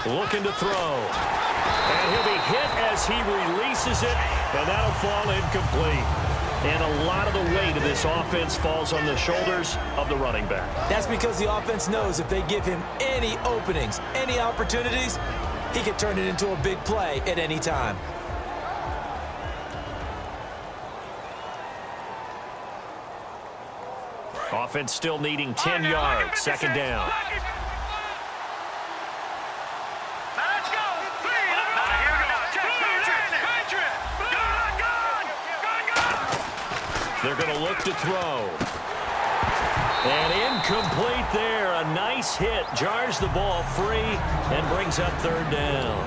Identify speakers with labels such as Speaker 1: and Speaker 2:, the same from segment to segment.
Speaker 1: looking to throw. And he'll be hit as he releases it, and that'll fall incomplete. And a lot of the weight of this offense falls on the shoulders of the running back.
Speaker 2: That's because the offense knows if they give him any openings, any opportunities, he can turn it into a big play at any time.
Speaker 1: Offense still needing 10 yards, second down. They're going to look to throw. And incomplete there. A nice hit. Jars the ball free and brings up third down.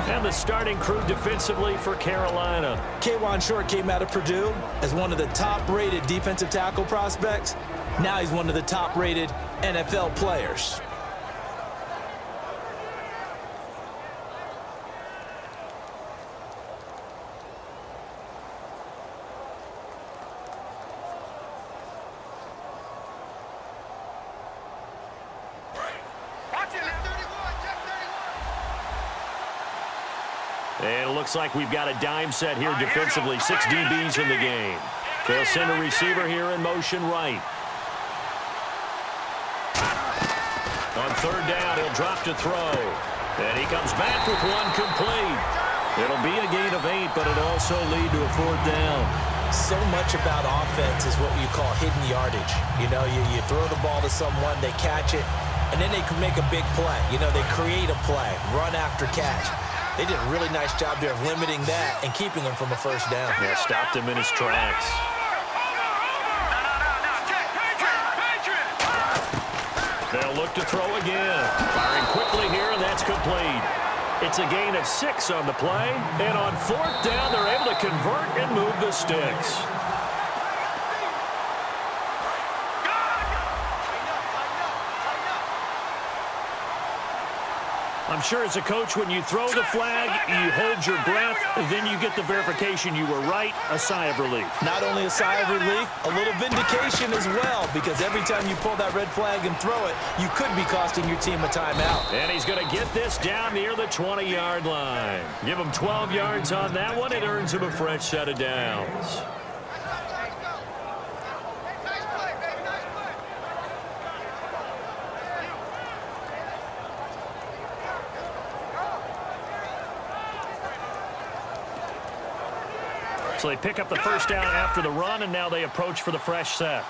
Speaker 1: And the starting crew defensively for Carolina.
Speaker 2: K'Wan Short came out of Purdue as one of the top-rated defensive tackle prospects. Now he's one of the top-rated NFL players.
Speaker 1: And it looks like we've got a dime set here defensively. 6 DBs in the game. They'll send a receiver here in motion right. On third down, he'll drop to throw. And he comes back with one complete. It'll be a gain of 8, but it'll also lead to a fourth down.
Speaker 2: So much about offense is what you call hidden yardage. You know, you throw the ball to someone, they catch it, and then they can make a big play. You know, they create a play, run after catch. They did a really nice job there of limiting that and keeping him from a first down.
Speaker 1: Yeah, stopped him in his tracks. They'll look to throw again. Firing quickly here, and that's complete. It's a gain of 6 on the play. And on fourth down, they're able to convert and move the sticks. I'm sure as a coach, when you throw the flag, you hold your breath, then you get the verification you were right, a sigh of relief.
Speaker 2: Not only a sigh of relief, a little vindication as well, because every time you pull that red flag and throw it, you could be costing your team a timeout.
Speaker 1: And he's going to get this down near the 20-yard line. Give him 12 yards on that one. It earns him a fresh set of downs. So they pick up the first down after the run, and now they approach for the fresh set.
Speaker 3: All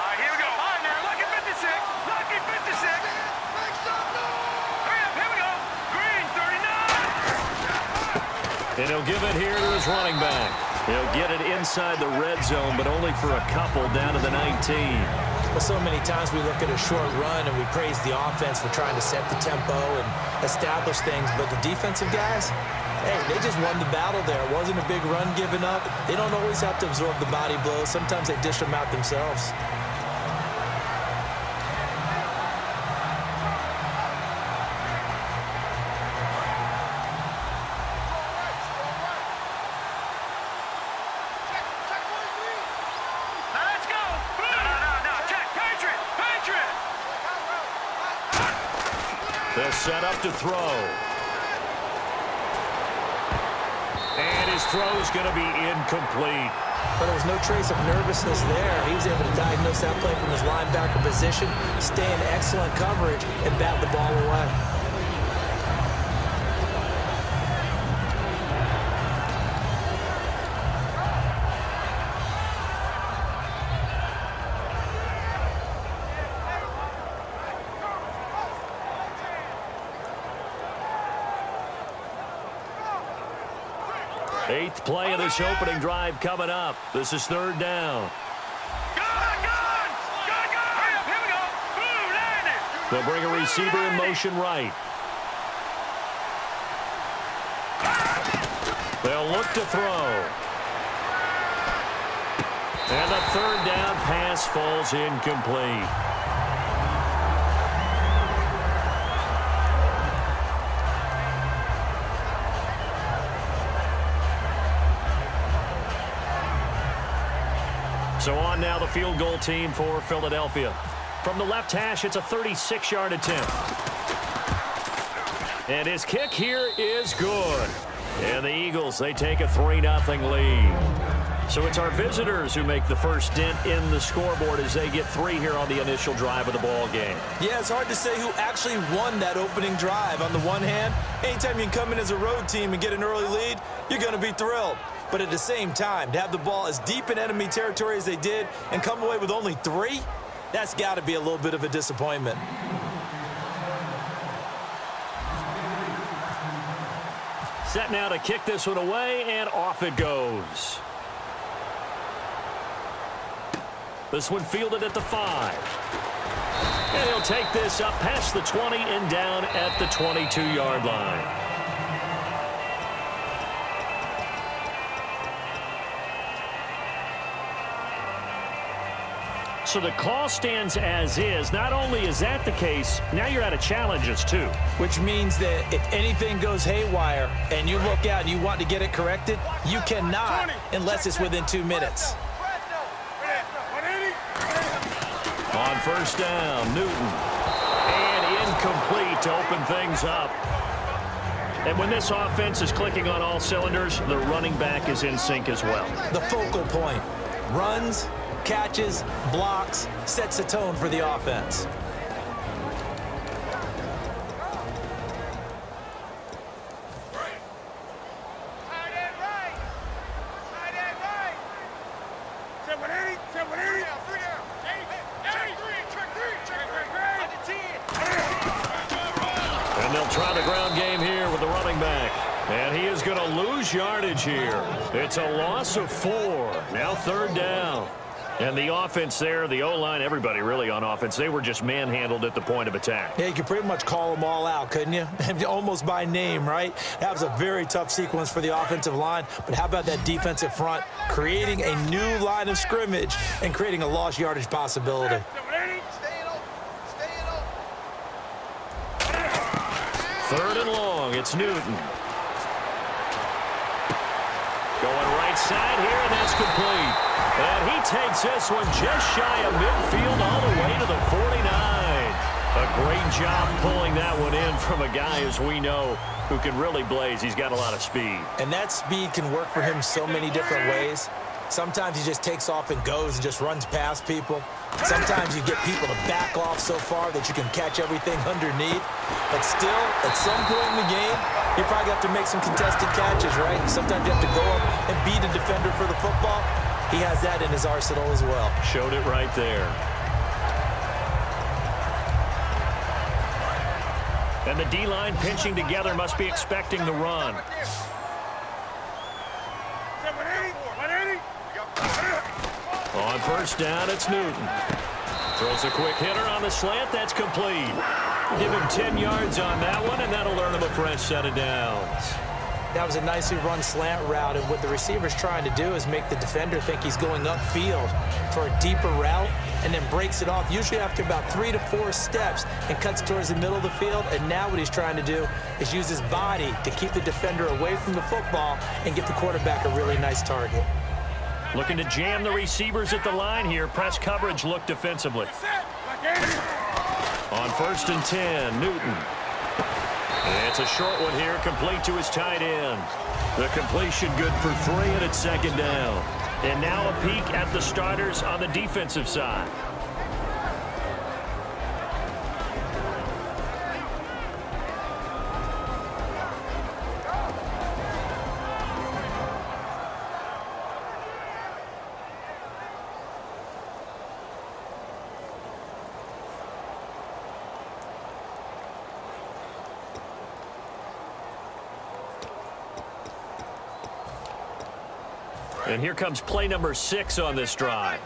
Speaker 3: right, here we go. All right, now, lucky 56. Lucky 56. Make some noise. Hurry up, here we go. Green, 39.
Speaker 1: And he'll give it here to his running back. He'll get it inside the red zone, but only for a couple down to the 19.
Speaker 2: Well, so many times we look at a short run and we praise the offense for trying to set the tempo and establish things, but the defensive guys, hey, they just won the battle there. It wasn't a big run given up. They don't always have to absorb the body blows. Sometimes they dish them out themselves.
Speaker 3: Let's go. No. Check. Patriot.
Speaker 1: They'll set up to throw. And his throw is going to be incomplete.
Speaker 2: But there was no trace of nervousness there. He was able to diagnose that play from his linebacker position, stay in excellent coverage, and bat the ball away.
Speaker 1: Eighth play of this opening drive coming up. This is third down.
Speaker 3: Gun! Hurry up, here we go. Boom, landed.
Speaker 1: They'll bring a receiver in motion right. They'll look to throw. And the third down pass falls incomplete. So on now the field goal team for Philadelphia. From the left hash, it's a 36-yard attempt. And his kick here is good. And the Eagles, they take a 3-0 lead. So it's our visitors who make the first dent in the scoreboard as they get 3 here on the initial drive of the ball game.
Speaker 2: Yeah, it's hard to say who actually won that opening drive. On the one hand, anytime you can come in as a road team and get an early lead, you're going to be thrilled. But at the same time, to have the ball as deep in enemy territory as they did and come away with only 3, that's got to be a little bit of a disappointment.
Speaker 1: Set now to kick this one away, and off it goes. This one fielded at the 5. And he'll take this up past the 20 and down at the 22-yard line. So the call stands as is. Not only is that the case, now you're out of challenges too.
Speaker 2: Which means that if anything goes haywire and you look out and you want to get it corrected, you cannot unless it's within 2 minutes.
Speaker 1: On first down, Newton. And incomplete to open things up. And when this offense is clicking on all cylinders, the running back is in sync as well.
Speaker 2: The focal point. Runs, catches, blocks, sets the tone for the offense.
Speaker 1: And they'll try the ground game here with the running back. And he is going to lose yardage here. It's a loss of 4. Now 3rd down. And the offense there, the O-line, everybody really on offense, they were just manhandled at the point of attack.
Speaker 2: Yeah, you could pretty much call them all out, couldn't you? Almost by name, right? That was a very tough sequence for the offensive line. But how about that defensive front creating a new line of scrimmage and creating a lost yardage possibility?
Speaker 1: 3rd and long, it's Newton. Going right side here, and that's complete. And he takes this one just shy of midfield all the way to the 49. A great job pulling that one in from a guy, as we know, who can really blaze. He's got a lot of speed.
Speaker 2: And that speed can work for him so many different ways. Sometimes he just takes off and goes and just runs past people. Sometimes you get people to back off so far that you can catch everything underneath. But still, at some point in the game, you probably have to make some contested catches, right? Sometimes you have to go up and beat a defender for the football. He has that in his arsenal as well.
Speaker 1: Showed it right there. And the D-line pinching together must be expecting the run. On first down, it's Newton. Throws a quick hitter on the slant. That's complete. Give him 10 yards on that one, and that'll earn him a fresh set of downs.
Speaker 2: That was a nicely run slant route, and what the receiver's trying to do is make the defender think he's going upfield for a deeper route and then breaks it off, usually after about 3 to 4 steps, and cuts towards the middle of the field. And now what he's trying to do is use his body to keep the defender away from the football and give the quarterback a really nice target.
Speaker 1: Looking to jam the receivers at the line here. Press coverage look defensively. On first and 10, Newton. It's a short one here, complete to his tight end. The completion good for 3, and it's 2nd down. And now a peek at the starters on the defensive side. And here comes play number 6 on this drive.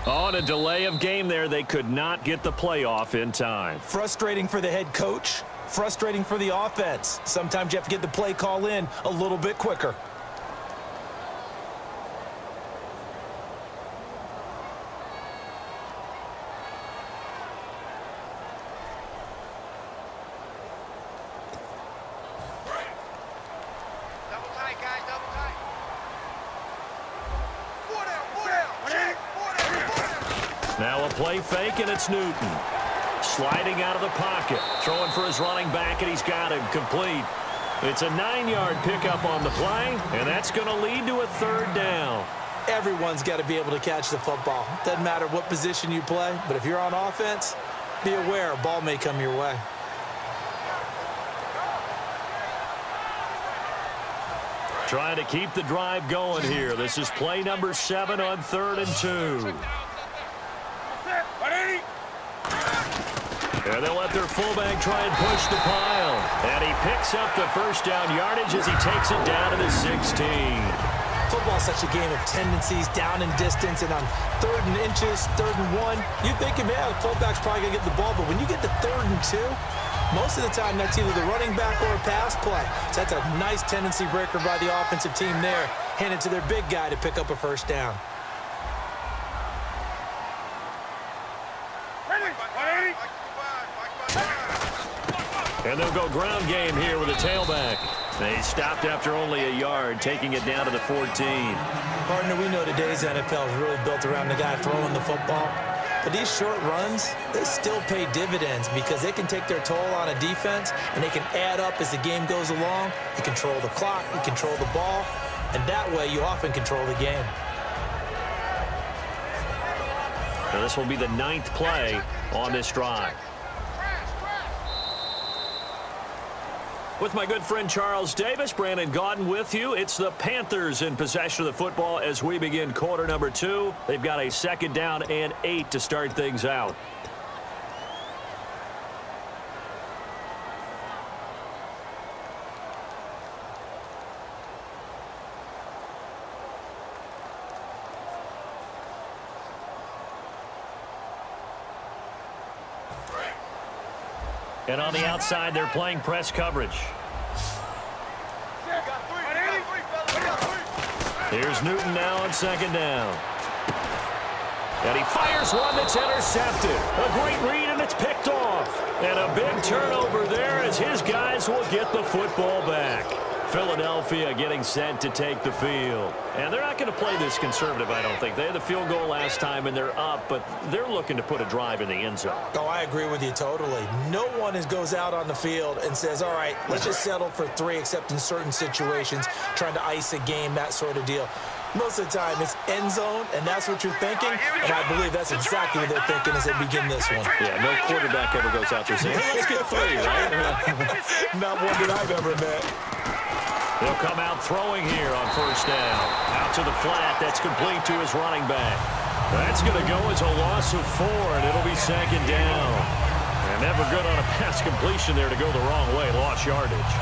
Speaker 1: On a delay of game there, they could not get the playoff in time.
Speaker 2: Frustrating for the head coach, frustrating for the offense. Sometimes you have to get the play call in a little bit quicker.
Speaker 1: Now a play fake, and it's Newton. Sliding out of the pocket. Throwing for his running back, and he's got him complete. It's a 9-yard pickup on the play, and that's going to lead to a third down.
Speaker 2: Everyone's got to be able to catch the football. Doesn't matter what position you play, but if you're on offense, be aware a ball may come your way.
Speaker 1: Trying to keep the drive going here. This is play number 7 on 3rd and 2. And they'll let their fullback try and push the pile. And he picks up the first down yardage as he takes it down to the 16.
Speaker 2: Football's such a game of tendencies, down and distance, and on 3rd and inches, 3rd and 1, you think, yeah, the fullback's probably going to get the ball, but when you get to 3rd and 2, most of the time that's either the running back or a pass play. So that's a nice tendency breaker by the offensive team there. Hand it to their big guy to pick up a first down.
Speaker 1: And they'll go ground game here with a tailback. They stopped after only a yard, taking it down to the 14.
Speaker 2: Partner, we know today's NFL is really built around the guy throwing the football. But these short runs, they still pay dividends because they can take their toll on a defense, and they can add up as the game goes along. You control the clock, you control the ball, and that way you often control the game.
Speaker 1: Now this will be the 9th play on this drive. With my good friend Charles Davis, Brandon Gaudin with you. It's the Panthers in possession of the football as we begin quarter number 2. They've got a 2nd down and 8 to start things out. And on the outside, they're playing press coverage. Here's Newton now on 2nd down. And he fires one that's intercepted. A great read, and it's picked off. And a big turnover there as his guys will get the football back. Philadelphia getting set to take the field. And they're not going to play this conservative, I don't think. They had the field goal last time, and they're up, but they're looking to put a drive in the end zone.
Speaker 2: Oh, I agree with you totally. No one goes out on the field and says, all right, let's just settle for 3, except in certain situations, trying to ice a game, that sort of deal. Most of the time, it's end zone, and that's what you're thinking, and I believe that's exactly what they're thinking as they begin this one.
Speaker 1: Yeah, no quarterback ever goes out there saying, hey, let's get 3, right?
Speaker 2: Not one that I've ever met.
Speaker 1: He'll come out throwing here on 1st down. Out to the flat. That's complete to his running back. That's going to go as a loss of 4, and it'll be 2nd down. And never good on a pass completion there to go the wrong way. Lost yardage.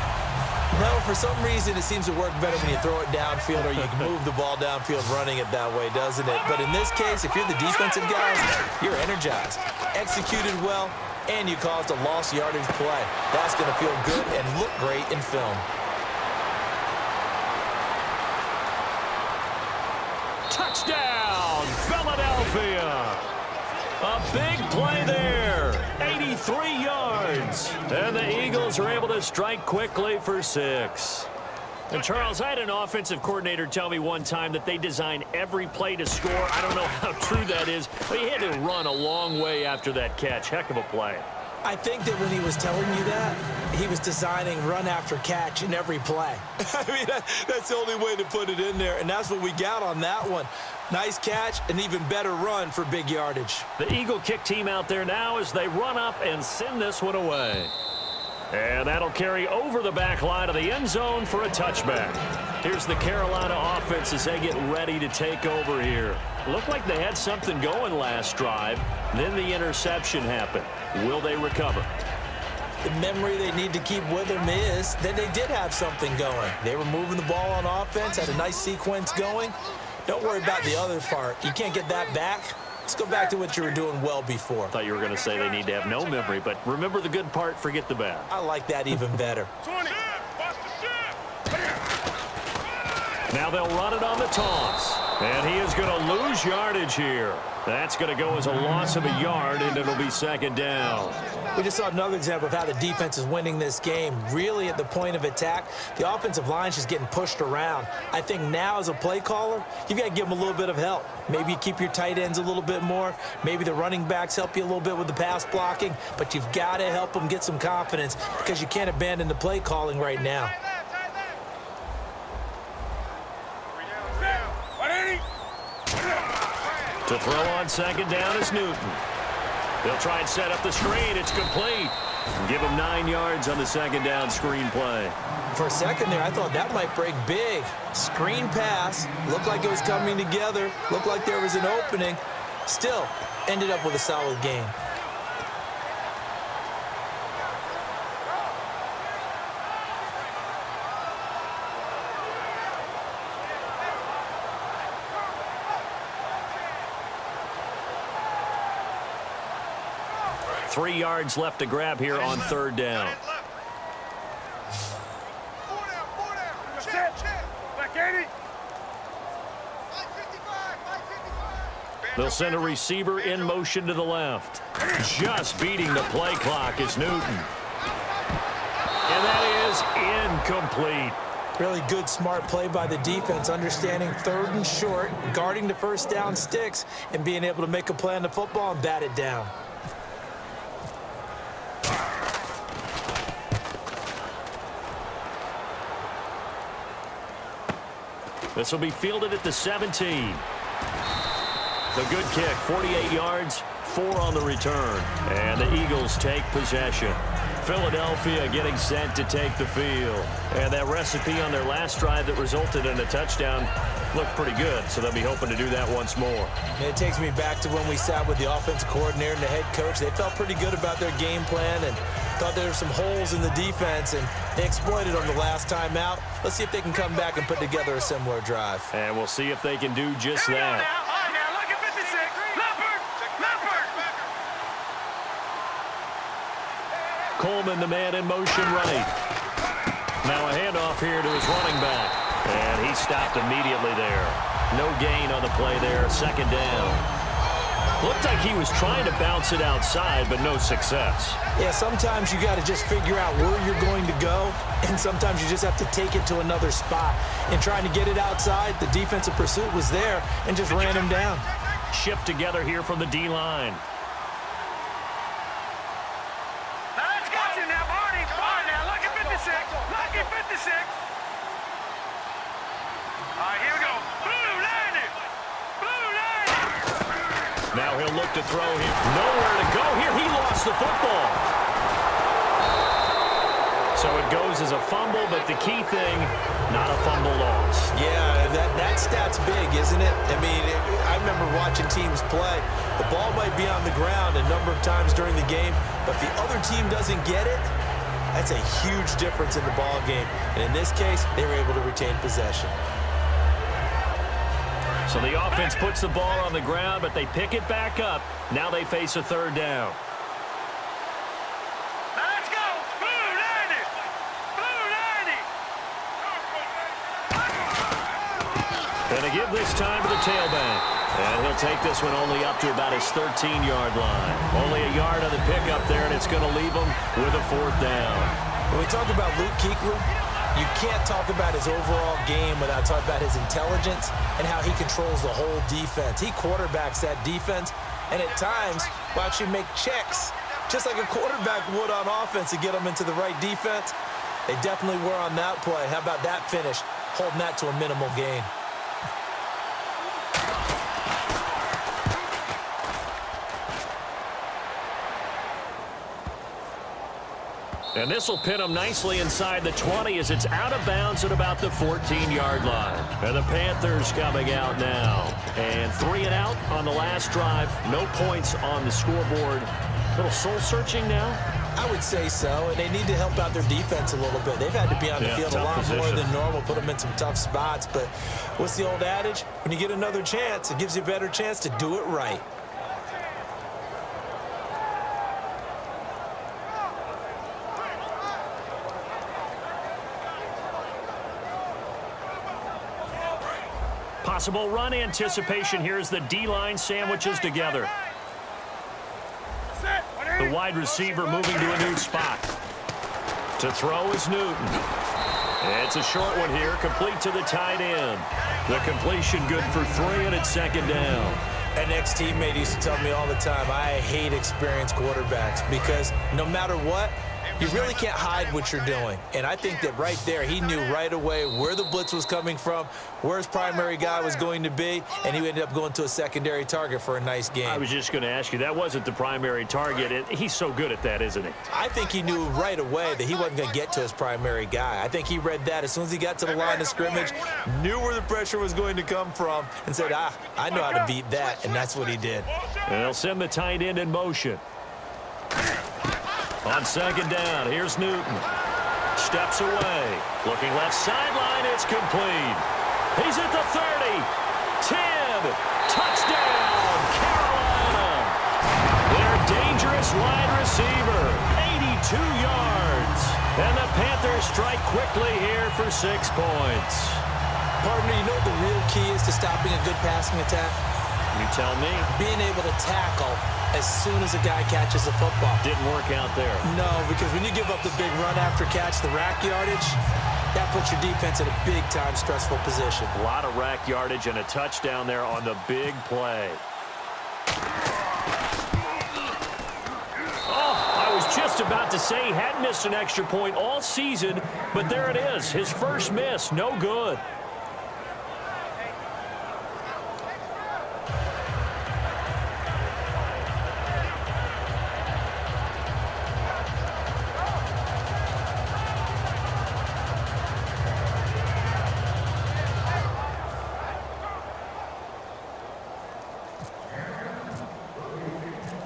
Speaker 2: No, for some reason it seems to work better when you throw it downfield or you can move the ball downfield running it that way, doesn't it? But in this case, if you're the defensive guys, you're energized, executed well, and you caused a lost yardage play. That's going to feel good and look great in film.
Speaker 1: Touchdown, Philadelphia. A big play there. 83 yards. And the Eagles are able to strike quickly for 6. And, Charles, I had an offensive coordinator tell me one time that they design every play to score. I don't know how true that is, but he had to run a long way after that catch. Heck of a play.
Speaker 2: I think that when he was telling you that, he was designing run after catch in every play. I mean, that's the only way to put it in there, and that's what we got on that one. Nice catch, an even better run for big yardage.
Speaker 1: The Eagle kick team out there now as they run up and send this one away. And that'll carry over the back line of the end zone for a touchback. Here's the Carolina offense as they get ready to take over here. Looked like they had something going last drive. Then the interception happened. Will they recover?
Speaker 2: The memory they need to keep with them is that they did have something going. They were moving the ball on offense, had a nice sequence going. Don't worry about the other part. You can't get that back. Let's go back to what you were doing well before.
Speaker 1: I thought you were going to say they need to have no memory, but remember the good part, forget the bad.
Speaker 2: I like that even better.
Speaker 3: 20.
Speaker 1: Now they'll run it on the toss. And he is going to lose yardage here. That's going to go as a loss of a yard, and it'll be second down.
Speaker 2: We just saw another example of how the defense is winning this game. Really at the point of attack, the offensive line's just getting pushed around. I think now as a play caller, you've got to give them a little bit of help. Maybe you keep your tight ends a little bit more. Maybe the running backs help you a little bit with the pass blocking. But you've got to help them get some confidence because you can't abandon the play calling right now.
Speaker 1: To throw on second down is Newton. They'll try and set up the screen. It's complete. Give him 9 yards on the second down screen play.
Speaker 2: For a second there, I thought that might break big. Screen pass. Looked like it was coming together. Looked like there was an opening. Still, ended up with a solid gain.
Speaker 1: Three yards left to grab here on third down. They'll send a receiver in motion to the left. Just beating the play clock is Newton. And that is incomplete.
Speaker 2: Really good, smart play by the defense, understanding third and short, guarding the first down sticks, and being able to make a play on the football and bat it down.
Speaker 1: This will be fielded at the 17. The good kick, 48 yards, 4 on the return. And the Eagles take possession. Philadelphia getting set to take the field. And that recipe on their last drive that resulted in a touchdown looked pretty good, so they'll be hoping to do that once more.
Speaker 2: It takes me back to when we sat with the offensive coordinator and the head coach. They felt pretty good about their game plan and thought there were some holes in the defense, and they exploited them the last time out. Let's see if they can come back and put together a similar drive.
Speaker 1: And we'll see if they can do just that. Coleman, the man in motion right. Now a handoff here to his running back. And he stopped immediately there. No gain on the play there. Second down. Looked like he was trying to bounce it outside, but no success.
Speaker 2: Yeah, sometimes you got to just figure out where you're going to go, and sometimes you just have to take it to another spot. In trying to get it outside, the defensive pursuit was there and just ran him down.
Speaker 1: Shift together here from the D-line. Now he'll look to throw him. Nowhere to go here. He lost the football. So it goes as a fumble, but the key thing, not a fumble loss.
Speaker 2: Yeah, that stat's big, isn't it? I mean, I remember watching teams play. The ball might be on the ground a number of times during the game, but if the other team doesn't get it, that's a huge difference in the ball game. And in this case, they were able to retain possession.
Speaker 1: So the offense puts the ball on the ground, but they pick it back up. Now they face a third down.
Speaker 3: Let's go! Blue 90! Blue 90!
Speaker 1: And to give this time to the tailback. And he'll take this one only up to about his 13-yard line. Only a yard on the pickup there, and it's going to leave him with a fourth down.
Speaker 2: When we talk about Luke Kuechly, you can't talk about his overall game without talking about his intelligence and how he controls the whole defense. He quarterbacks that defense, and at times will actually make checks, just like a quarterback would on offense to get them into the right defense. They definitely were on that play. How about that finish, holding that to a minimal gain?
Speaker 1: And this will pin them nicely inside the 20 as it's out of bounds at about the 14-yard line. And the Panthers coming out now. And 3 and out on the last drive. No points on the scoreboard. A little soul-searching now?
Speaker 2: I would say so, and they need to help out their defense a little bit. They've had to be on the field a lot more than normal, put them in some tough spots. But what's the old adage? When you get another chance, it gives you a better chance to do it right.
Speaker 1: Possible run anticipation here as the D-line sandwiches together. The wide receiver moving to a new spot. To throw is Newton. It's a short one here, complete to the tight end. The completion good for 3, and it's second down.
Speaker 2: An ex-teammate used to tell me all the time, I hate experienced quarterbacks because no matter what, you really can't hide what you're doing. And I think that right there, he knew right away where the blitz was coming from, where his primary guy was going to be, and he ended up going to a secondary target for a nice game.
Speaker 1: I was just going to ask you, that wasn't the primary target. He's so good at that, isn't he?
Speaker 2: I think he knew right away that he wasn't going to get to his primary guy. I think he read that as soon as he got to the line of scrimmage, knew where the pressure was going to come from, and said, I know how to beat that, and that's what he did.
Speaker 1: And they'll send the tight end in motion. On second down, here's Newton. Steps away. Looking left sideline, it's complete. He's at the 30. 10. Touchdown, Carolina. Their dangerous wide receiver. 82 yards. And the Panthers strike quickly here for 6 points.
Speaker 2: Partner, you know what the real key is to stopping a good passing attack?
Speaker 1: You tell me.
Speaker 2: Being able to tackle as soon as a guy catches the football.
Speaker 1: Didn't work out there.
Speaker 2: No, because when you give up the big run after catch, the rack yardage, that puts your defense in a big-time stressful position.
Speaker 1: A lot of rack yardage and a touchdown there on the big play. Oh, I was just about to say he hadn't missed an extra point all season, but there it is. His first miss, no good.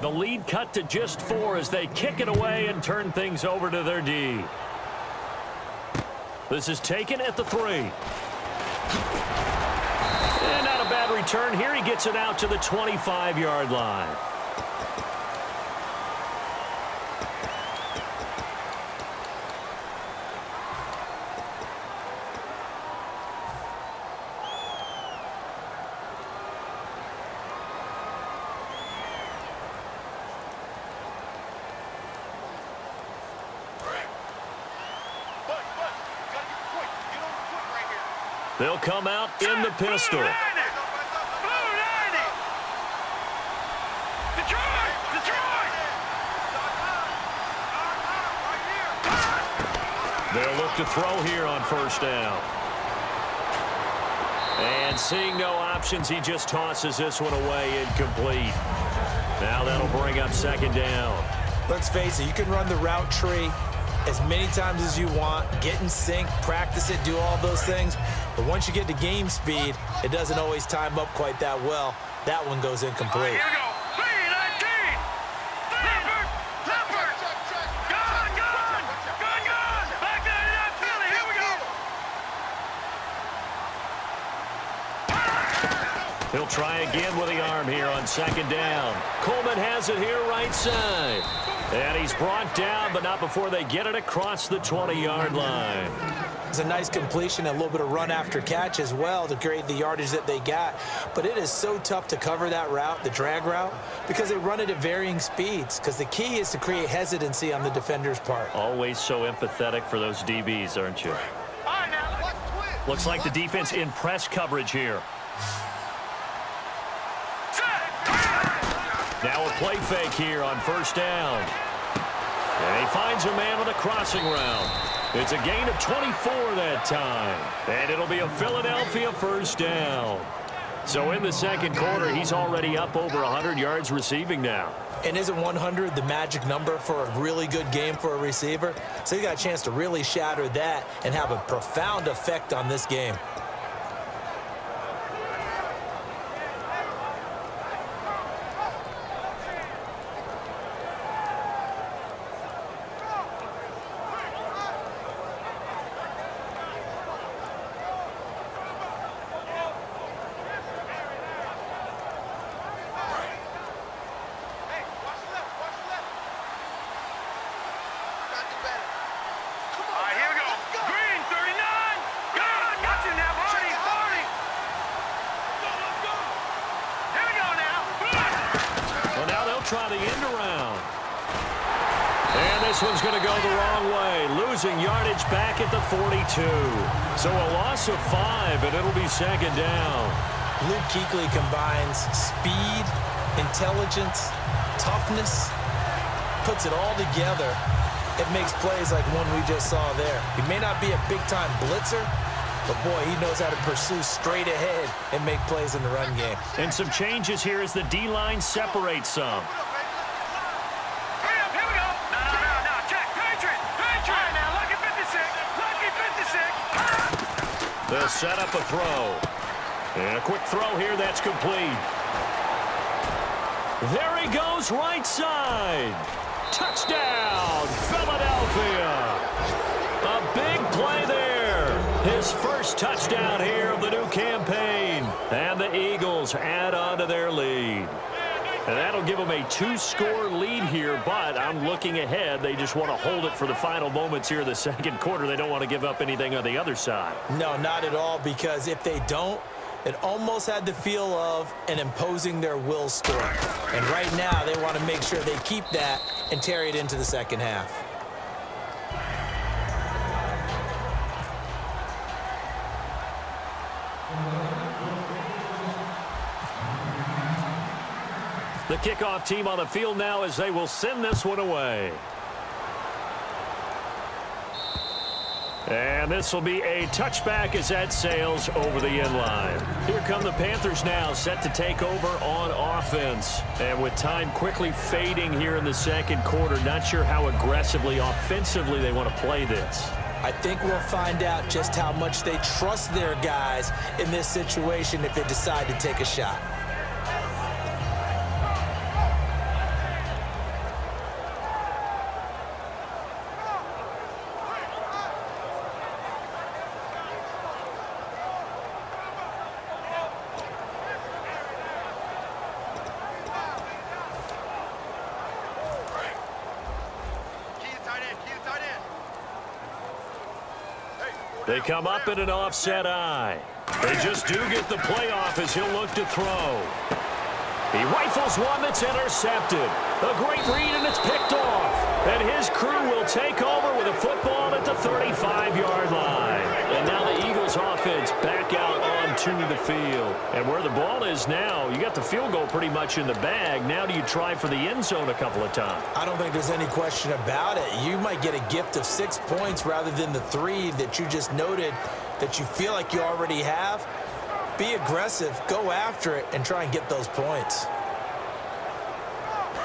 Speaker 1: The lead cut to just 4 as they kick it away and turn things over to their D. This is taken at the 3. And not a bad return here. He gets it out to the 25-yard line. They'll come out in the pistol.
Speaker 3: Blue 90. Detroit! Detroit!
Speaker 1: They'll look to throw here on first down. And seeing no options, he just tosses this one away incomplete. Now that'll bring up second down.
Speaker 2: Let's face it, you can run the route tree as many times as you want, get in sync, practice it, do all those things. But once you get to game speed, it doesn't always time up quite that well. That one goes incomplete.
Speaker 3: Here we go. 3-19. Leopard. Leopard. Gun. Back 99 Philly. Here we go.
Speaker 1: He'll try again with the arm here on second down. Coleman has it here right side. And he's brought down, but not before they get it across the 20-yard line.
Speaker 2: It's a nice completion, and a little bit of run after catch as well to create the yardage that they got. But it is so tough to cover that route, the drag route, because they run it at varying speeds. Because the key is to create hesitancy on the defender's part.
Speaker 1: Always so empathetic for those DBs, aren't you?
Speaker 3: All right, now.
Speaker 1: Looks like the defense in press coverage here. Now a play fake here on first down. And he finds a man on the crossing route. It's a gain of 24 that time. And it'll be a Philadelphia first down. So in the second quarter, he's already up over 100 yards receiving now.
Speaker 2: And isn't 100 the magic number for a really good game for a receiver? So he got a chance to really shatter that and have a profound effect on this game.
Speaker 3: All right, here we go. Green, 39. Gun. Got you now,
Speaker 1: try the end around. And this one's going to go the wrong way, losing yardage back at the 42. So a loss of 5, and it'll be second down.
Speaker 2: Luke Kuechly combines speed, intelligence, toughness, puts it all together. It makes plays like one we just saw there. He may not be a big-time blitzer, but, boy, he knows how to pursue straight ahead and make plays in the run game.
Speaker 1: And some changes here as the D-line separates some. They'll set up a throw. And a quick throw here that's complete. There he goes, right side. Touchdown, Philadelphia. A big play there. His first touchdown here of the new campaign. And the Eagles add on to their lead. And that'll give them a 2-score lead here, but I'm looking ahead. They just want to hold it for the final moments here in the second quarter. They don't want to give up anything on the other side.
Speaker 2: No, not at all, because if they don't, it almost had the feel of an imposing their will story. And right now, they want to make sure they keep that and carry it into the second half.
Speaker 1: The kickoff team on the field now as they will send this one away. And this will be a touchback as that sails over the end line. Here come the Panthers now, set to take over on offense. And with time quickly fading here in the second quarter, not sure how aggressively, offensively they want to play this.
Speaker 2: I think we'll find out just how much they trust their guys in this situation if they decide to take a shot.
Speaker 1: They come up in an offset eye. They just do get the playoff as he'll look to throw. He rifles one that's intercepted. A great read, and it's picked off. And his crew will take over with a football at the 35-yard line. And now the Eagles offense back out onto the field. And where the ball is now, you got the field goal pretty much in the bag. Now do you try for the end zone a couple of times?
Speaker 2: I don't think there's any question about it. You might get a gift of 6 points rather than the 3 that you just noted that you feel like you already have. Be aggressive, go after it, and try and get those points.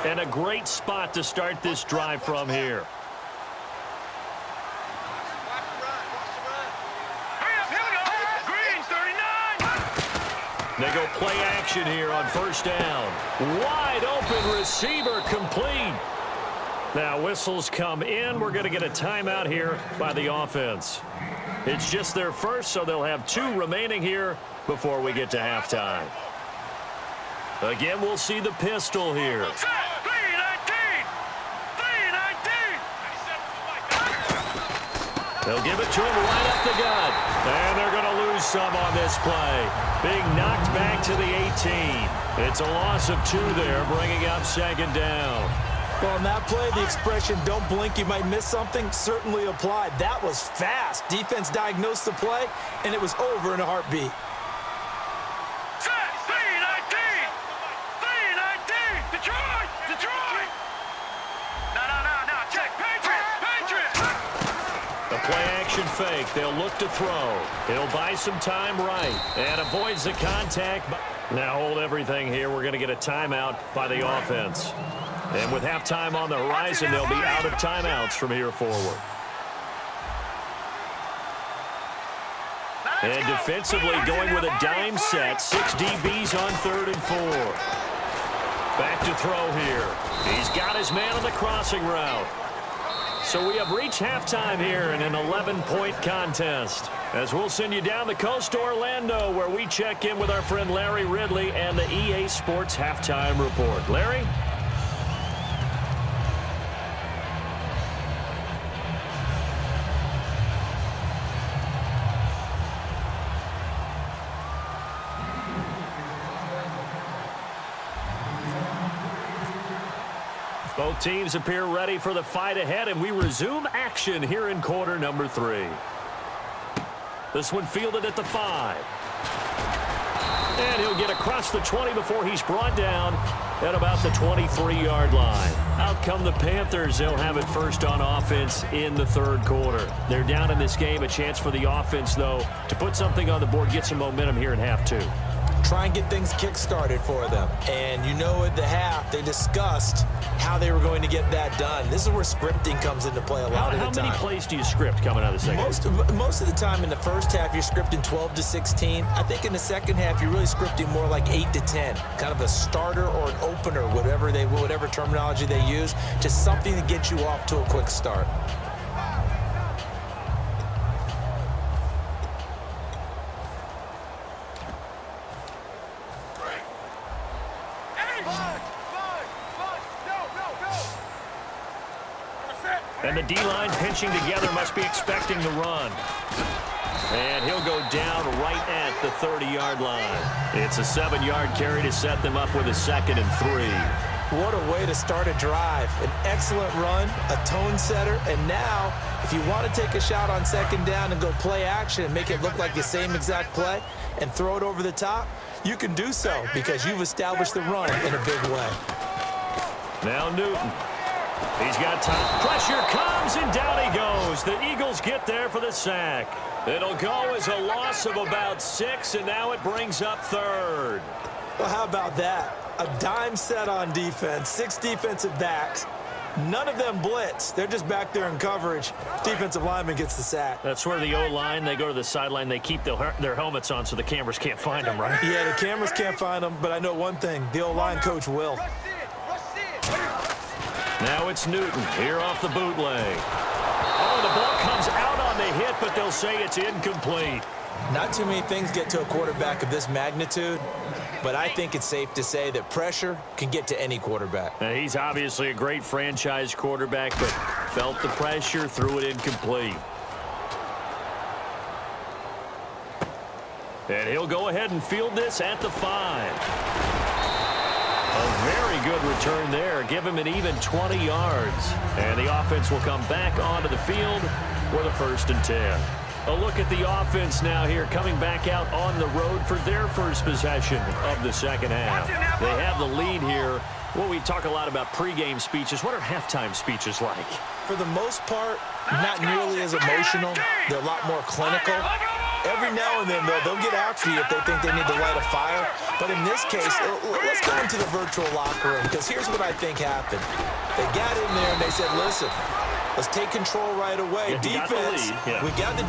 Speaker 1: And a great spot to start this drive from here. They go play action here on first down. Wide open receiver complete. Now whistles come in. We're going to get a timeout here by the offense. It's just their first, so they'll have 2 remaining here before we get to halftime. Again, we'll see the pistol here. They'll give it to him right up the gut. And they're going to lose some on this play. Being knocked back to the 18. It's a loss of 2 there, bringing up second down.
Speaker 2: Well, on that play, the expression, don't blink, you might miss something, certainly applied. That was fast. Defense diagnosed the play, and it was over in a heartbeat.
Speaker 1: Play-action fake. They'll look to throw. He'll buy some time right and avoids the contact. Now hold everything here. We're going to get a timeout by the offense. And with halftime on the horizon, they'll be out of timeouts from here forward. And defensively going with a dime set. 6 DBs on 3rd and 4. Back to throw here. He's got his man on the crossing route. So we have reached halftime here in an 11-point contest. As we'll send you down the coast to Orlando, where we check in with our friend Larry Ridley and the EA Sports Halftime Report. Larry? Both teams appear ready for the fight ahead, and we resume action here in quarter number 3. This one fielded at the 5. And he'll get across the 20 before he's brought down at about the 23-yard line. Out come the Panthers. They'll have it first on offense in the third quarter. They're down in this game. A chance for the offense, though, to put something on the board, get some momentum here in half 2.
Speaker 2: Try and get things kick-started for them. And you know at the half, they discussed how they were going to get that done. This is where scripting comes into play a lot of the time.
Speaker 1: How many plays do you script coming out of the second?
Speaker 2: Most of the time in the first half, you're scripting 12 to 16. I think in the second half, you're really scripting more like 8 to 10. Kind of a starter or an opener, whatever terminology they use. Just something to get you off to a quick start.
Speaker 1: And the D-line pinching together, must be expecting the run. And he'll go down right at the 30-yard line. It's a 7-yard carry to set them up with a 2nd and 3.
Speaker 2: What a way to start a drive. An excellent run, a tone setter, and now if you want to take a shot on 2nd down and go play action and make it look like the same exact play and throw it over the top, you can do so because you've established the run in a big way.
Speaker 1: Now Newton. He's got time. Pressure comes, and down he goes. The Eagles get there for the sack. It'll go as a loss of about 6, and now it brings up 3rd.
Speaker 2: Well, how about that? A dime set on defense, 6 defensive backs. None of them blitz. They're just back there in coverage. Defensive lineman gets the sack.
Speaker 1: That's where the O-line, they go to the sideline, they keep their helmets on so the cameras can't find them, right?
Speaker 2: Yeah, the cameras can't find them, but I know one thing. The O-line coach will.
Speaker 1: Now it's Newton here off the bootleg. Oh, the ball comes out on the hit, but they'll say it's incomplete.
Speaker 2: Not too many things get to a quarterback of this magnitude, but I think it's safe to say that pressure can get to any quarterback.
Speaker 1: Now, he's obviously a great franchise quarterback, but felt the pressure, threw it incomplete. And he'll go ahead and field this at the 5. A very good return there. Give him an even 20 yards. And the offense will come back onto the field with a 1st and 10. A look at the offense now here, coming back out on the road for their first possession of the second half. They have the lead here. Well, we talk a lot about pregame speeches. What are halftime speeches like?
Speaker 2: For the most part, not nearly as emotional. They're a lot more clinical. Every now and then, though, they'll get after you if they think they need to light a fire. But in this case, let's go into the virtual locker room, because here's what I think happened. They got in there and they said, listen, let's take control right away. Defense, we got the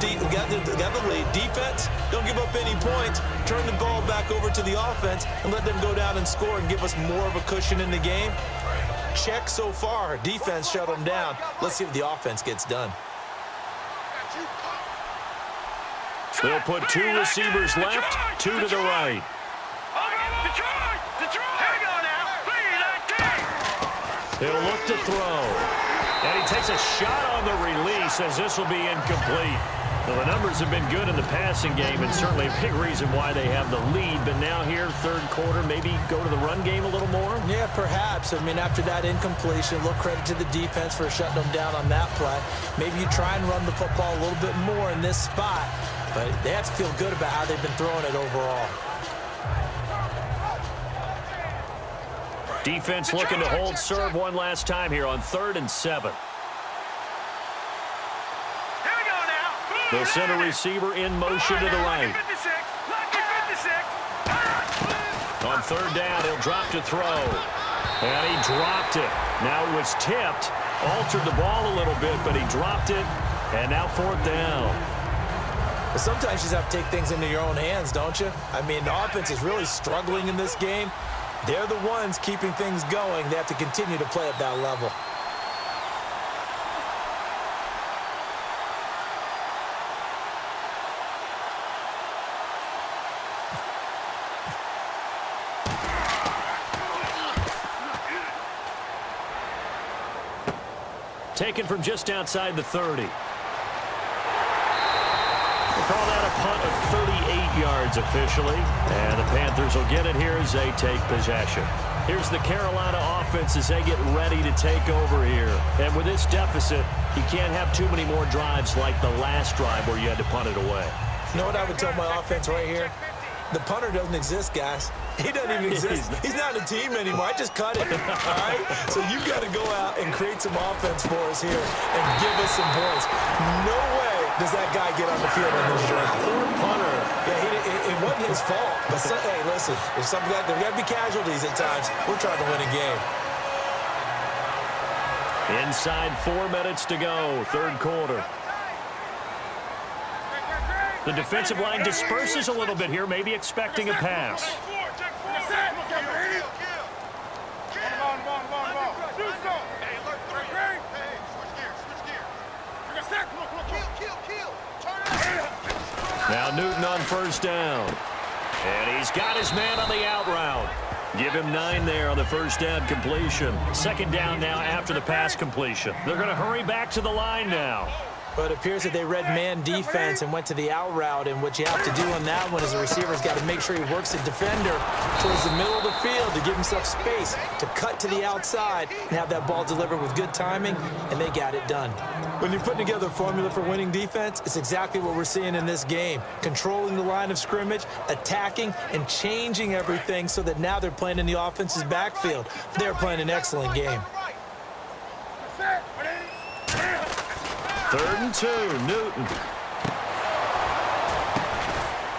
Speaker 2: lead. Defense, don't give up any points. Turn the ball back over to the offense and let them go down and score and give us more of a cushion in the game. Check so far. Defense shut them down. Let's see if the offense gets done.
Speaker 1: They'll put 2 receivers left, 2 to the right. He'll look to throw. And he takes a shot on the release as this will be incomplete. Well, the numbers have been good in the passing game, and certainly a big reason why they have the lead. But now here, third quarter, maybe go to the run game a little more?
Speaker 2: Yeah, perhaps. I mean, after that incompletion, a little credit to the defense for shutting them down on that play. Maybe you try and run the football a little bit more in this spot. But they have to feel good about how they've been throwing it overall.
Speaker 1: Defense looking to hold serve one last time here on 3rd and 7. They'll send a receiver in motion to the right. On 3rd down, he'll drop to throw. And he dropped it. Now it was tipped. Altered the ball a little bit, but he dropped it. And now 4th down.
Speaker 2: But sometimes you just have to take things into your own hands, don't you? I mean, the offense is really struggling in this game. They're the ones keeping things going. They have to continue to play at that level.
Speaker 1: Taken from just outside the 30. Call that a punt of 38 yards officially. And the Panthers will get it here as they take possession. Here's the Carolina offense as they get ready to take over here. And with this deficit, you can't have too many more drives like the last drive where you had to punt it away.
Speaker 2: You know what I would tell my offense right here? The punter doesn't exist, guys. He doesn't even exist. He's not a team anymore. I just cut it, all right? So you've got to go out and create some offense for us here and give us some points. No way does that guy get on the field on this drive.
Speaker 1: Poor punter.
Speaker 2: Yeah, it wasn't his fault. But, hey, listen, there's there got to be casualties at times. We're trying to win a game.
Speaker 1: Inside 4 minutes to go, third quarter. The defensive line disperses a little bit here, maybe expecting a pass. Now Newton on first down. And he's got his man on the out route. Give him 9 there on the first down completion. Second down now after the pass completion. They're going to hurry back to the line now.
Speaker 2: But it appears that they read man defense and went to the out route, and what you have to do on that one is the receiver's got to make sure he works the defender towards the middle of the field to give himself space to cut to the outside and have that ball delivered with good timing, and they got it done. When you're putting together a formula for winning defense, it's exactly what we're seeing in this game. Controlling the line of scrimmage, attacking, and changing everything so that now they're playing in the offense's backfield. They're playing an excellent game.
Speaker 1: 3rd and 2, Newton.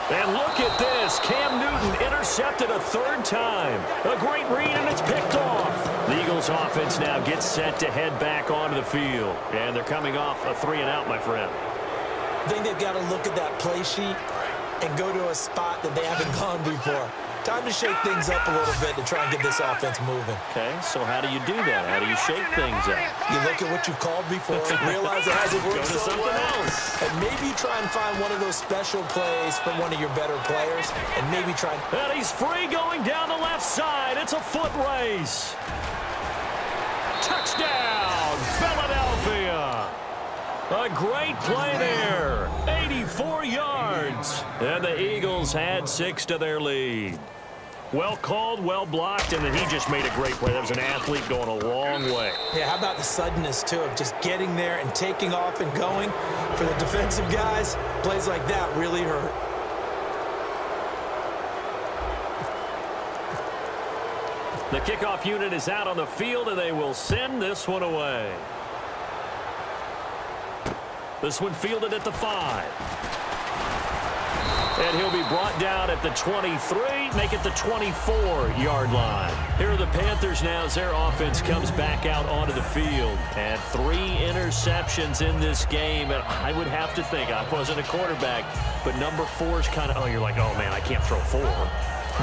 Speaker 1: And look at this. Cam Newton intercepted a 3rd time. A great read, and it's picked off. The Eagles offense now gets set to head back onto the field. And they're coming off a 3-and-out, my friend.
Speaker 2: I think they've got to look at that play sheet and go to a spot that they haven't gone before. Time to shake things up a little bit to try and get this offense moving.
Speaker 1: Okay, so how do you do that? How do you shake things up?
Speaker 2: You look at what you've called before, realize it hasn't worked
Speaker 1: Go to
Speaker 2: so
Speaker 1: something
Speaker 2: well,
Speaker 1: else.
Speaker 2: and maybe try and find one of those special plays from one of your better players, and maybe try.
Speaker 1: And he's free going down the left side. It's a foot race. Touchdown, Philadelphia. A great play there. 84 yards. And the Eagles had 6 to their lead. Well called, well blocked, and then he just made a great play. That was an athlete going a long way.
Speaker 2: Yeah, how about the suddenness, too, of just getting there and taking off and going? For the defensive guys, plays like that really hurt.
Speaker 1: The kickoff unit is out on the field, and they will send this one away. This one fielded at the 5. And he'll be brought down at the 23, make it the 24-yard line. Here are the Panthers now as their offense comes back out onto the field. And 3 interceptions in this game. And I would have to think, I wasn't a quarterback, but number 4 is kind of, oh, you're like, oh, man, I can't throw 4.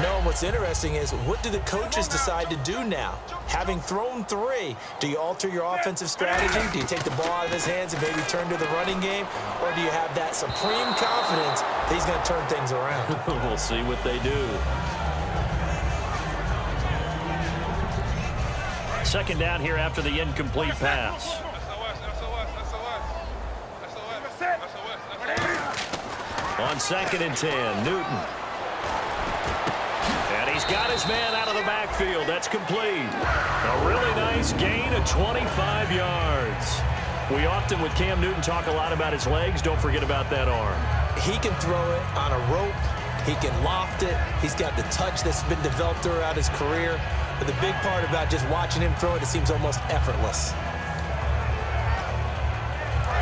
Speaker 2: No, and what's interesting is, what do the coaches decide to do now? Having thrown 3, do you alter your offensive strategy? Do you take the ball out of his hands and maybe turn to the running game? Or do you have that supreme confidence that he's going to turn things around?
Speaker 1: We'll see what they do. Second down here after the incomplete pass. On 2nd and 10, Newton. And he's got his man out of the backfield. That's complete. A really nice gain of 25 yards. We often, with Cam Newton, talk a lot about his legs. Don't forget about that arm.
Speaker 2: He can throw it on a rope. He can loft it. He's got the touch that's been developed throughout his career. But the big part about just watching him throw it, it seems almost effortless.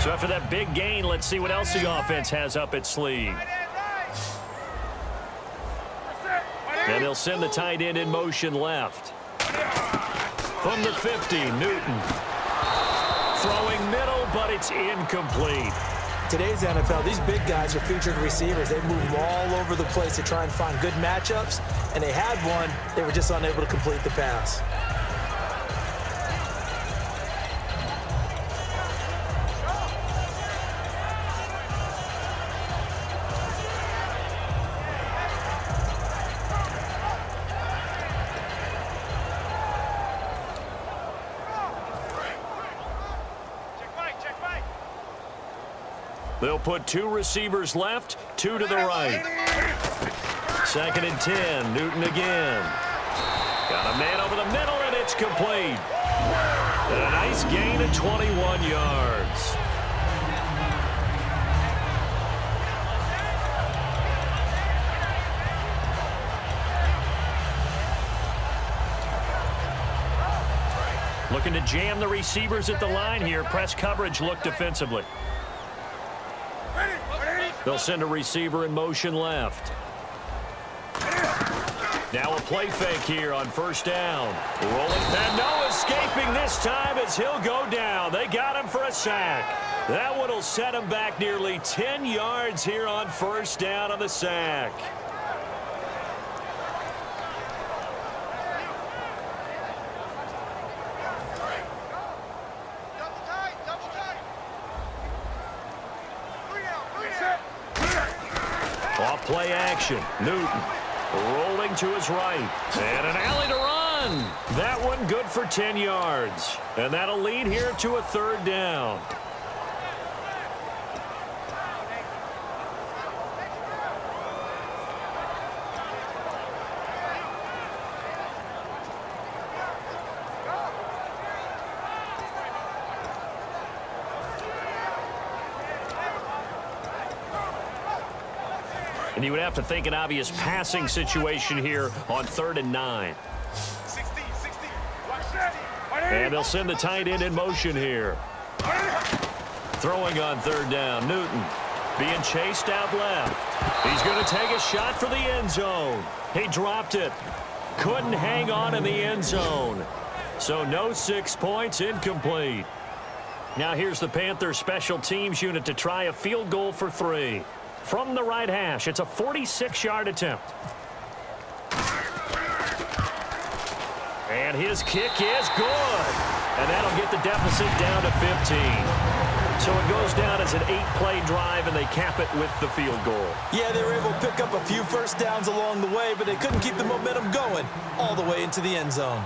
Speaker 1: So after that big gain, let's see what else the offense has up its sleeve. And they'll send the tight end in motion left. From the 50, Newton. Throwing middle, but it's incomplete.
Speaker 2: Today's NFL, these big guys are featured receivers. They move all over the place to try and find good matchups, and they had one. They were just unable to complete the pass.
Speaker 1: They'll put 2 receivers left, 2 to the right. 2nd and 10, Newton again. A man over the middle, and it's complete. And a nice gain of 21 yards. Looking to jam the receivers at the line here. Press coverage look defensively. They'll send a receiver in motion left. Now a play fake here on first down. Rolling, and no escaping this time as he'll go down. They got him for a sack. That one will set him back nearly 10 yards here on first down on the sack. Off play action. Newton rolling to his right. And an alley to run. That one good for 10 yards. And that'll lead here to a third down. And you would have to think an obvious passing situation here on 3rd and 9. And they'll send the tight end in motion here. Throwing on 3rd down, Newton being chased out left. He's going to take a shot for the end zone. He dropped it. Couldn't hang on in the end zone. So no 6 points, incomplete. Now here's the Panthers special teams unit to try a field goal for 3. From the right hash, it's a 46-yard attempt. And his kick is good. And that'll get the deficit down to 15. So it goes down as an 8-play drive, and they cap it with the field goal.
Speaker 2: Yeah, they were able to pick up a few first downs along the way, but they couldn't keep the momentum going all the way into the end zone.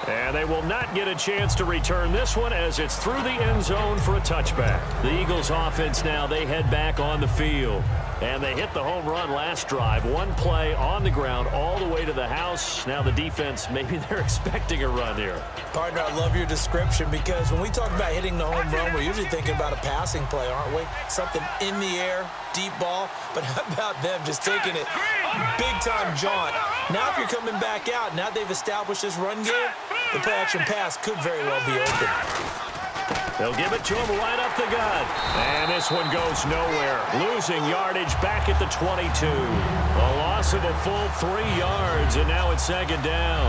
Speaker 1: And they will not get a chance to return this one as it's through the end zone for a touchback. The Eagles offense now, they head back on the field. And they hit the home run last drive. One play on the ground all the way to the house. Now the defense, maybe they're expecting a run here.
Speaker 2: Partner, I love your description because when we talk about hitting the home run, we're usually thinking about a passing play, aren't we? Something in the air, deep ball. But how about them just taking it big-time jaunt? Now if you're coming back out, now they've established this run game, the play-action pass could very well be open.
Speaker 1: They'll give it to him right up the gut. And this one goes nowhere. Losing yardage back at the 22. A loss of a full 3 yards, and now it's 2nd down.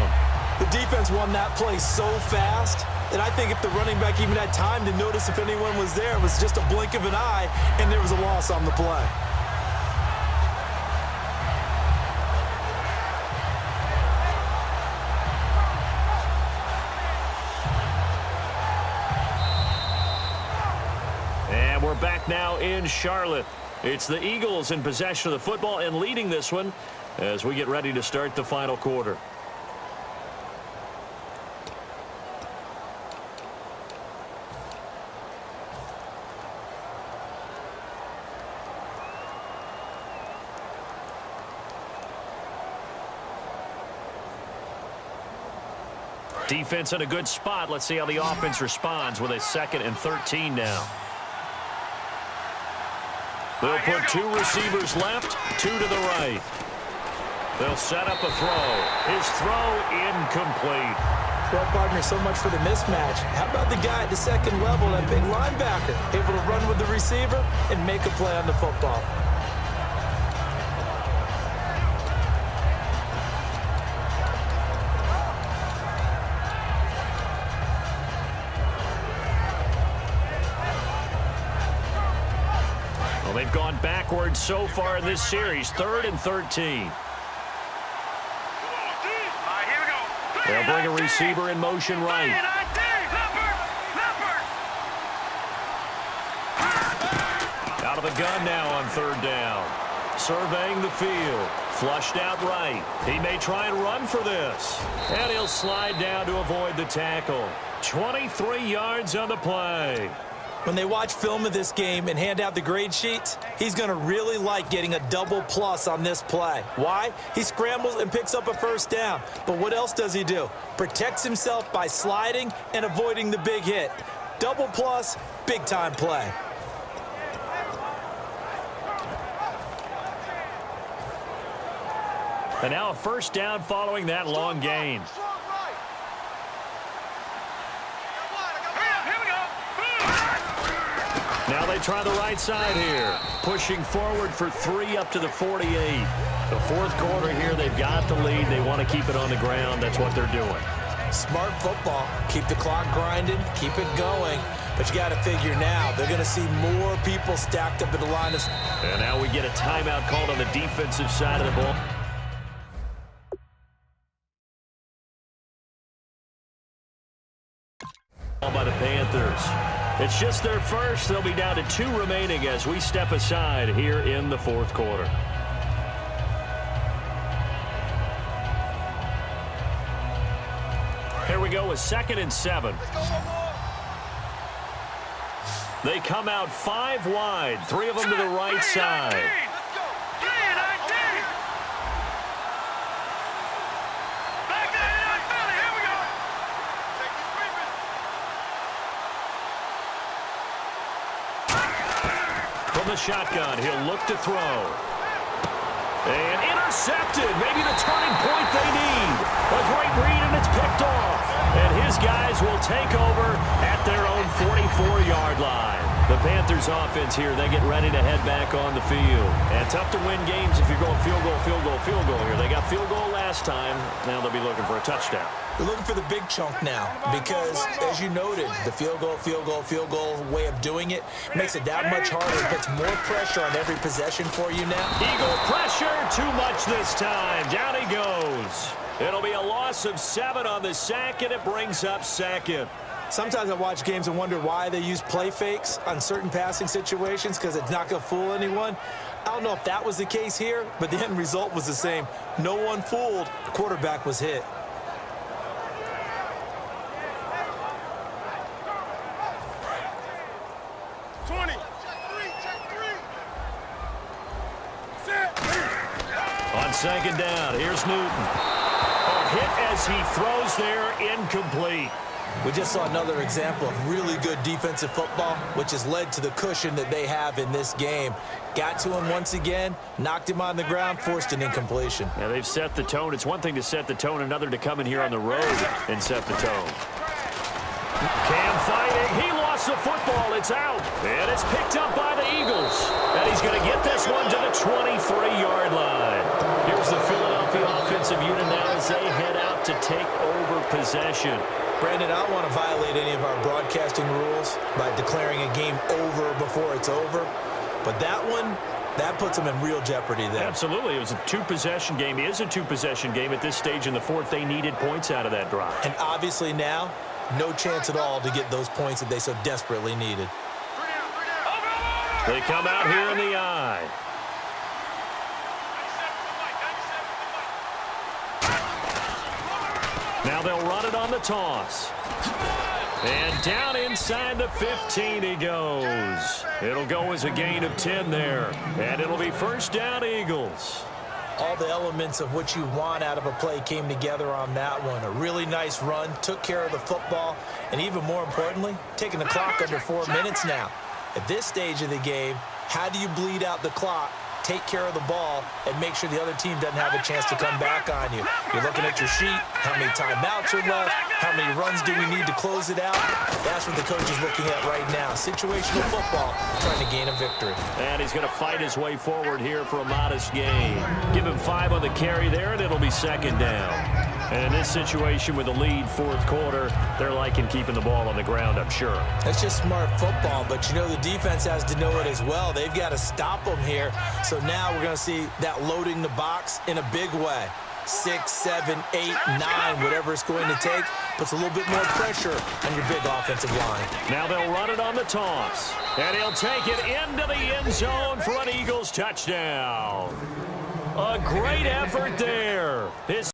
Speaker 2: The defense won that play so fast that I think if the running back even had time to notice if anyone was there, it was just a blink of an eye, and there was a loss on the play.
Speaker 1: We're back now in Charlotte. It's the Eagles in possession of the football and leading this one as we get ready to start the final quarter. Defense in a good spot. Let's see how the offense responds with a 2nd and 13 now. They'll put 2 receivers left, 2 to the right. They'll set up a throw. His throw incomplete.
Speaker 2: Well, partner, so much for the mismatch. How about the guy at the 2nd level, that big linebacker, able to run with the receiver and make a play on the football?
Speaker 1: They've gone backwards so far in this series. 3rd and 13. They'll bring a receiver in motion right. Out of the gun now on 3rd down. Surveying the field. Flushed out right. He may try and run for this. And he'll slide down to avoid the tackle. 23 yards on the play.
Speaker 2: When they watch film of this game and hand out the grade sheets, he's going to really like getting a double plus on this play. Why? He scrambles and picks up a first down. But what else does he do? Protects himself by sliding and avoiding the big hit. Double plus, big-time play.
Speaker 1: And now a first down following that long gain. Now they try the right side here. Pushing forward for 3 up to the 48. The fourth quarter here, they've got the lead. They want to keep it on the ground. That's what they're doing.
Speaker 2: Smart football. Keep the clock grinding. Keep it going. But you got to figure now, they're going to see more people stacked up at the line of...
Speaker 1: And now we get a timeout called on the defensive side of the ball. By the Panthers. It's just their first. They'll be down to 2 remaining as we step aside here in the fourth quarter. Here we go with 2nd and 7. They come out 5 wide, 3 of them to the right side. From the shotgun, he'll look to throw. And intercepted. Maybe the turning point they need. A great read, and it's picked off. And his guys will take over at their own 44-yard line. The Panthers offense here, they get ready to head back on the field. And tough to win games if you're going field goal, field goal, field goal here. They got field goal last time. Now they'll be looking for a touchdown.
Speaker 2: They're looking for the big chunk now because, as you noted, the field goal, field goal, field goal way of doing it makes it that much harder. It puts more pressure on every possession for you now.
Speaker 1: Eagle pressure, too much this time. Down he goes. It'll be a loss of 7 on the sack, and it brings up 2nd.
Speaker 2: Sometimes I watch games and wonder why they use play fakes on certain passing situations because it's not going to fool anyone. I don't know if that was the case here, but the end result was the same. No one fooled. The quarterback was hit.
Speaker 1: On 2nd down, here's Newton. A hit as he throws there, incomplete.
Speaker 2: We just saw another example of really good defensive football, which has led to the cushion that they have in this game. Got to him once again, knocked him on the ground, forced an incompletion.
Speaker 1: Yeah, they've set the tone. It's one thing to set the tone, another to come in here on the road and set the tone. Cam fighting. He lost the football. It's out. And it's picked up by the Eagles. And he's going to get this one to the 23-yard line. Here's the Philadelphia offensive unit now as they head out to take over possession.
Speaker 2: Brandon, I don't want to violate any of our broadcasting rules by declaring a game over before it's over. But that one, that puts them in real jeopardy there.
Speaker 1: Absolutely. It was a 2-possession game. It is a 2-possession game at this stage in the fourth. They needed points out of that drive.
Speaker 2: And obviously now, no chance at all to get those points that they so desperately needed.
Speaker 1: They come out here in the eye. Now they'll run it on the toss. And down inside the 15 he goes. It'll go as a gain of 10 there. And it'll be first down, Eagles.
Speaker 2: All the elements of what you want out of a play came together on that one. A really nice run, took care of the football, and even more importantly, taking the clock under 4 minutes now. At this stage of the game, how do you bleed out the clock, take care of the ball, and make sure the other team doesn't have a chance to come back on you? You're looking at your sheet, how many timeouts are left, how many runs do we need to close it out? That's what the coach is looking at right now. Situational football, trying to gain a victory.
Speaker 1: And he's going to fight his way forward here for a modest gain. Give him 5 on the carry there, and it'll be 2nd down. And in this situation with the lead fourth quarter, they're liking keeping the ball on the ground, I'm sure.
Speaker 2: That's just smart football, but you know the defense has to know it as well. They've got to stop them here. So now we're going to see that loading the box in a big way. 6, 7, 8, 9, whatever it's going to take, puts a little bit more pressure on your big offensive line.
Speaker 1: Now they'll run it on the toss. And he'll take it into the end zone for an Eagles touchdown. A great effort there.